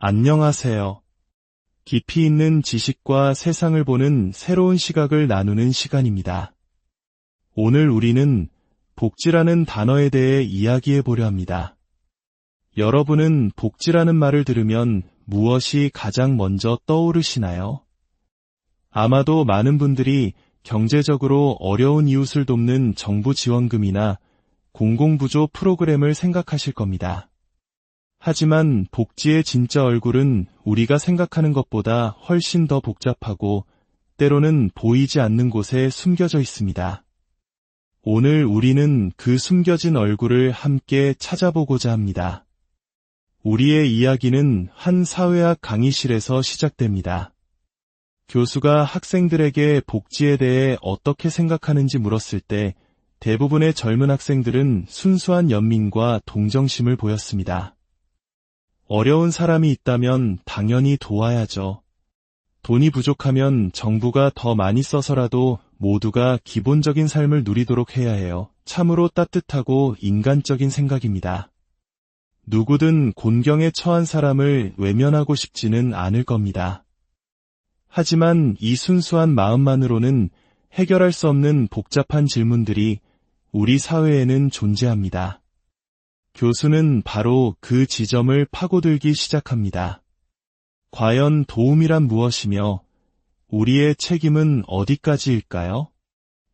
안녕하세요. 깊이 있는 지식과 세상을 보는 새로운 시각을 나누는 시간입니다. 오늘 우리는 복지라는 단어에 대해 이야기해 보려 합니다. 여러분은 복지라는 말을 들으면 무엇이 가장 먼저 떠오르시나요? 아마도 많은 분들이 경제적으로 어려운 이웃을 돕는 정부 지원금이나 공공부조 프로그램을 생각하실 겁니다. 하지만 복지의 진짜 얼굴은 우리가 생각하는 것보다 훨씬 더 복잡하고 때로는 보이지 않는 곳에 숨겨져 있습니다. 오늘 우리는 그 숨겨진 얼굴을 함께 찾아보고자 합니다. 우리의 이야기는 한 사회학 강의실에서 시작됩니다. 교수가 학생들에게 복지에 대해 어떻게 생각하는지 물었을 때 대부분의 젊은 학생들은 순수한 연민과 동정심을 보였습니다. 어려운 사람이 있다면 당연히 도와야죠. 돈이 부족하면 정부가 더 많이 써서라도 모두가 기본적인 삶을 누리도록 해야 해요. 참으로 따뜻하고 인간적인 생각입니다. 누구든 곤경에 처한 사람을 외면하고 싶지는 않을 겁니다. 하지만 이 순수한 마음만으로는 해결할 수 없는 복잡한 질문들이 우리 사회에는 존재합니다. 교수는 바로 그 지점을 파고들기 시작합니다. 과연 도움이란 무엇이며 우리의 책임은 어디까지일까요?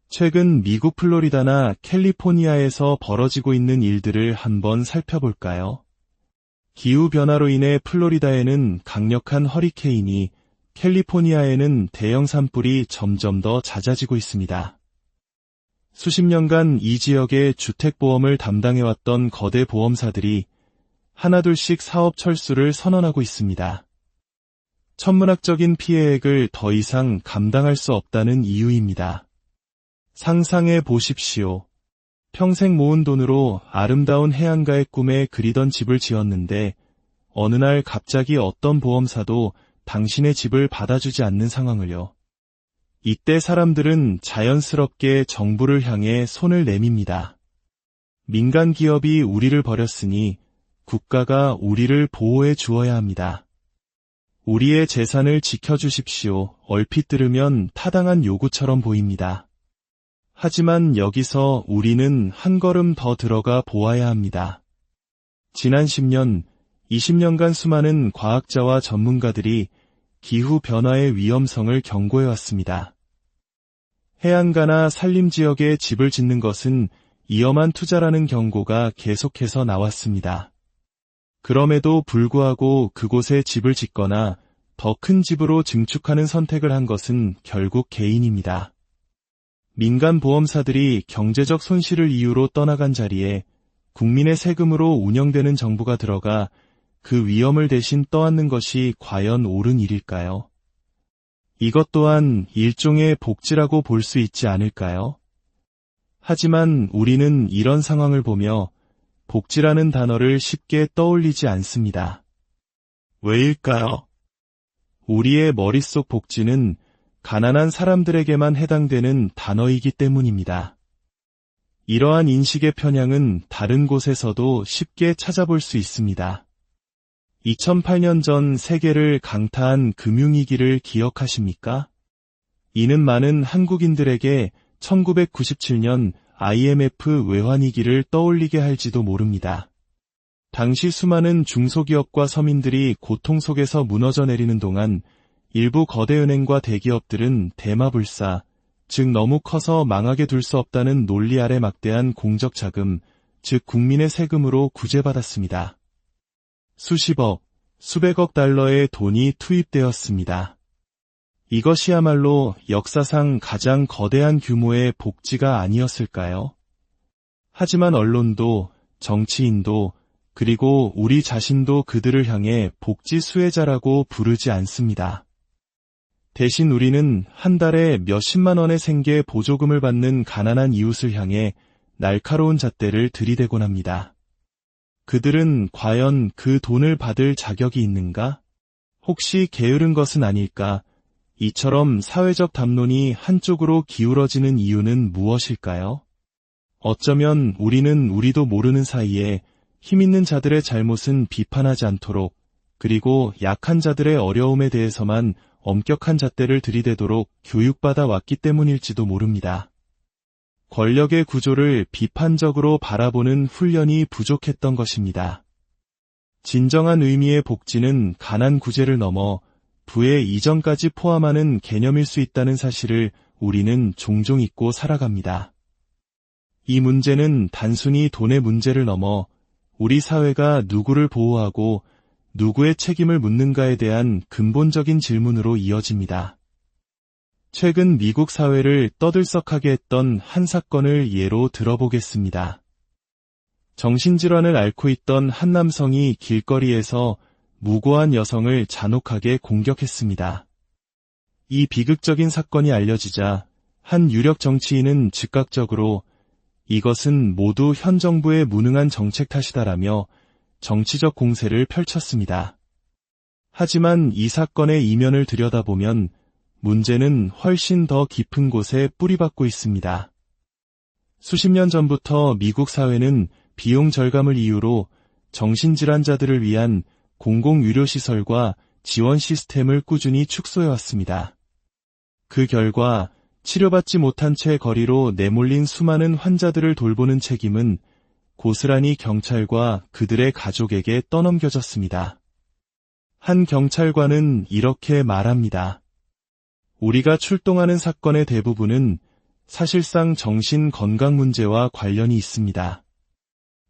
최근 미국 플로리다나 캘리포니아에서 벌어지고 있는 일들을 한번 살펴볼까요? 기후변화로 인해 플로리다에는 강력한 허리케인이, 캘리포니아에는 대형 산불이 점점 더 잦아지고 있습니다. 수십 년간 이 지역의 주택보험을 담당해왔던 거대 보험사들이 하나둘씩 사업 철수를 선언하고 있습니다. 천문학적인 피해액을 더 이상 감당할 수 없다는 이유입니다. 상상해 보십시오. 평생 모은 돈으로 아름다운 해안가의 꿈에 그리던 집을 지었는데 어느 날 갑자기 어떤 보험사도 당신의 집을 받아주지 않는 상황을요. 이때 사람들은 자연스럽게 정부를 향해 손을 내밉니다. 민간 기업이 우리를 버렸으니 국가가 우리를 보호해 주어야 합니다. 우리의 재산을 지켜주십시오. 얼핏 들으면 타당한 요구처럼 보입니다. 하지만 여기서 우리는 한 걸음 더 들어가 보아야 합니다. 지난 10년, 20년간 수많은 과학자와 전문가들이 기후변화의 위험성을 경고해왔습니다. 해안가나 산림지역에 집을 짓는 것은 위험한 투자라는 경고가 계속해서 나왔습니다. 그럼에도 불구하고 그곳에 집을 짓거나 더 큰 집으로 증축하는 선택을 한 것은 결국 개인입니다. 민간 보험사들이 경제적 손실을 이유로 떠나간 자리에 국민의 세금으로 운영되는 정부가 들어가 그 위험을 대신 떠안는 것이 과연 옳은 일일까요? 이것 또한 일종의 복지라고 볼 수 있지 않을까요? 하지만 우리는 이런 상황을 보며 복지라는 단어를 쉽게 떠올리지 않습니다. 왜일까요? 우리의 머릿속 복지는 가난한 사람들에게만 해당되는 단어이기 때문입니다. 이러한 인식의 편향은 다른 곳에서도 쉽게 찾아볼 수 있습니다. 2008년 전 세계를 강타한 금융위기를 기억하십니까? 이는 많은 한국인들에게 1997년 IMF 외환위기를 떠올리게 할지도 모릅니다. 당시 수많은 중소기업과 서민들이 고통 속에서 무너져 내리는 동안 일부 거대 은행과 대기업들은 대마불사, 즉 너무 커서 망하게 둘 수 없다는 논리 아래 막대한 공적 자금, 즉 국민의 세금으로 구제받았습니다. 수십억, 수백억 달러의 돈이 투입되었습니다. 이것이야말로 역사상 가장 거대한 규모의 복지가 아니었을까요? 하지만 언론도, 정치인도, 그리고 우리 자신도 그들을 향해 복지 수혜자라고 부르지 않습니다. 대신 우리는 한 달에 몇십만 원의 생계 보조금을 받는 가난한 이웃을 향해 날카로운 잣대를 들이대곤 합니다. 그들은 과연 그 돈을 받을 자격이 있는가? 혹시 게으른 것은 아닐까? 이처럼 사회적 담론이 한쪽으로 기울어지는 이유는 무엇일까요? 어쩌면 우리는 우리도 모르는 사이에 힘있는 자들의 잘못은 비판하지 않도록, 그리고 약한 자들의 어려움에 대해서만 엄격한 잣대를 들이대도록 교육받아 왔기 때문일지도 모릅니다. 권력의 구조를 비판적으로 바라보는 훈련이 부족했던 것입니다. 진정한 의미의 복지는 가난 구제를 넘어 부의 이전까지 포함하는 개념일 수 있다는 사실을 우리는 종종 잊고 살아갑니다. 이 문제는 단순히 돈의 문제를 넘어 우리 사회가 누구를 보호하고 누구의 책임을 묻는가에 대한 근본적인 질문으로 이어집니다. 최근 미국 사회를 떠들썩하게 했던 한 사건을 예로 들어보겠습니다. 정신질환을 앓고 있던 한 남성이 길거리에서 무고한 여성을 잔혹하게 공격했습니다. 이 비극적인 사건이 알려지자 한 유력 정치인은 즉각적으로 이것은 모두 현 정부의 무능한 정책 탓이다라며 정치적 공세를 펼쳤습니다. 하지만 이 사건의 이면을 들여다보면 문제는 훨씬 더 깊은 곳에 뿌리박고 있습니다. 수십 년 전부터 미국 사회는 비용 절감을 이유로 정신질환자들을 위한 공공의료시설과 지원 시스템을 꾸준히 축소해왔습니다. 그 결과 치료받지 못한 채 거리로 내몰린 수많은 환자들을 돌보는 책임은 고스란히 경찰과 그들의 가족에게 떠넘겨졌습니다. 한 경찰관은 이렇게 말합니다. 우리가 출동하는 사건의 대부분은 사실상 정신 건강 문제와 관련이 있습니다.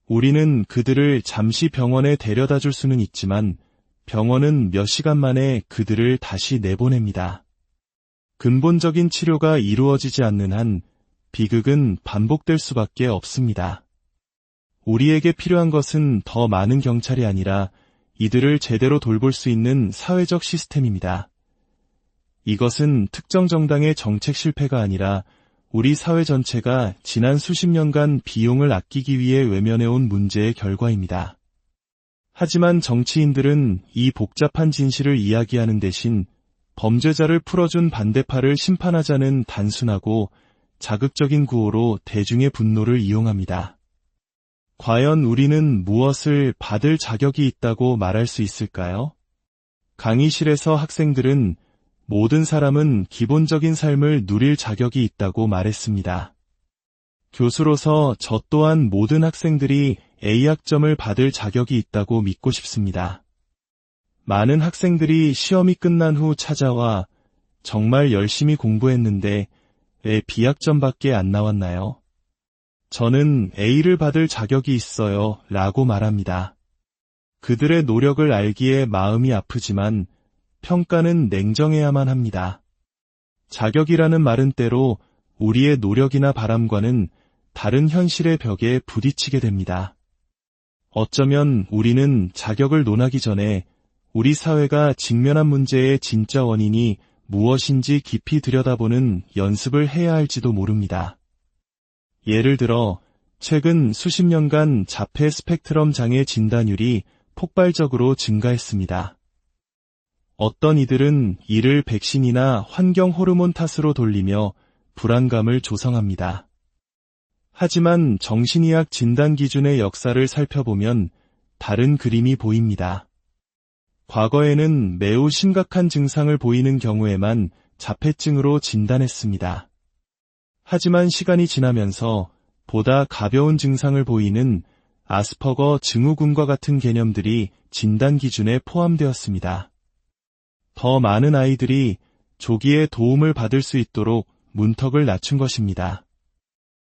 우리는 그들을 잠시 병원에 데려다 줄 수는 있지만 병원은 몇 시간 만에 그들을 다시 내보냅니다. 근본적인 치료가 이루어지지 않는 한 비극은 반복될 수밖에 없습니다. 우리에게 필요한 것은 더 많은 경찰이 아니라 이들을 제대로 돌볼 수 있는 사회적 시스템입니다. 이것은 특정 정당의 정책 실패가 아니라 우리 사회 전체가 지난 수십 년간 비용을 아끼기 위해 외면해온 문제의 결과입니다. 하지만 정치인들은 이 복잡한 진실을 이야기하는 대신 범죄자를 풀어준 반대파를 심판하자는 단순하고 자극적인 구호로 대중의 분노를 이용합니다. 과연 우리는 무엇을 받을 자격이 있다고 말할 수 있을까요? 강의실에서 학생들은 모든 사람은 기본적인 삶을 누릴 자격이 있다고 말했습니다. 교수로서 저 또한 모든 학생들이 A학점을 받을 자격이 있다고 믿고 싶습니다. 많은 학생들이 시험이 끝난 후 찾아와 정말 열심히 공부했는데 왜 B학점밖에 안 나왔나요? 저는 A를 받을 자격이 있어요 라고 말합니다. 그들의 노력을 알기에 마음이 아프지만 평가는 냉정해야만 합니다. 자격이라는 말은 때로 우리의 노력이나 바람과는 다른 현실의 벽에 부딪히게 됩니다. 어쩌면 우리는 자격을 논하기 전에 우리 사회가 직면한 문제의 진짜 원인이 무엇인지 깊이 들여다보는 연습을 해야 할지도 모릅니다. 예를 들어 최근 수십 년간 자폐 스펙트럼 장애 진단율이 폭발적으로 증가했습니다. 어떤 이들은 이를 백신이나 환경 호르몬 탓으로 돌리며 불안감을 조성합니다. 하지만 정신의학 진단 기준의 역사를 살펴보면 다른 그림이 보입니다. 과거에는 매우 심각한 증상을 보이는 경우에만 자폐증으로 진단했습니다. 하지만 시간이 지나면서 보다 가벼운 증상을 보이는 아스퍼거 증후군과 같은 개념들이 진단 기준에 포함되었습니다. 더 많은 아이들이 조기에 도움을 받을 수 있도록 문턱을 낮춘 것입니다.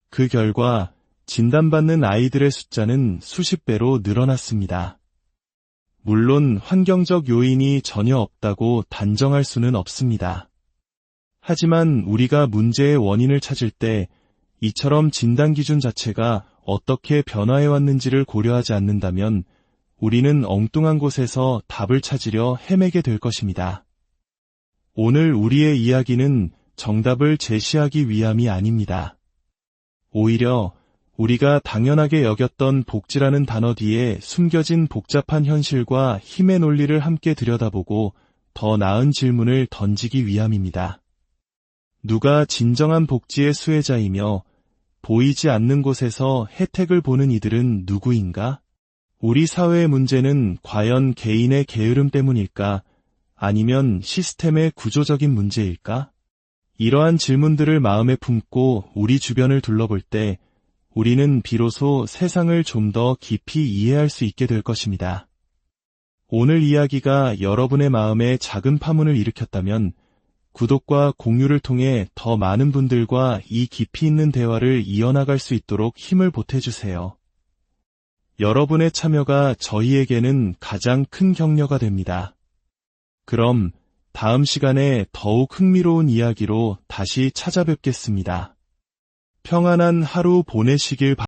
그 결과 진단받는 아이들의 숫자는 수십 배로 늘어났습니다. 물론 환경적 요인이 전혀 없다고 단정할 수는 없습니다. 하지만 우리가 문제의 원인을 찾을 때 이처럼 진단 기준 자체가 어떻게 변화해왔는지를 고려하지 않는다면 우리는 엉뚱한 곳에서 답을 찾으려 헤매게 될 것입니다. 오늘 우리의 이야기는 정답을 제시하기 위함이 아닙니다. 오히려 우리가 당연하게 여겼던 복지라는 단어 뒤에 숨겨진 복잡한 현실과 힘의 논리를 함께 들여다보고 더 나은 질문을 던지기 위함입니다. 누가 진정한 복지의 수혜자이며 보이지 않는 곳에서 혜택을 보는 이들은 누구인가? 우리 사회의 문제는 과연 개인의 게으름 때문일까? 아니면 시스템의 구조적인 문제일까? 이러한 질문들을 마음에 품고 우리 주변을 둘러볼 때 우리는 비로소 세상을 좀 더 깊이 이해할 수 있게 될 것입니다. 오늘 이야기가 여러분의 마음에 작은 파문을 일으켰다면 구독과 공유를 통해 더 많은 분들과 이 깊이 있는 대화를 이어나갈 수 있도록 힘을 보태주세요. 여러분의 참여가 저희에게는 가장 큰 격려가 됩니다. 그럼 다음 시간에 더욱 흥미로운 이야기로 다시 찾아뵙겠습니다. 평안한 하루 보내시길 바랍니다.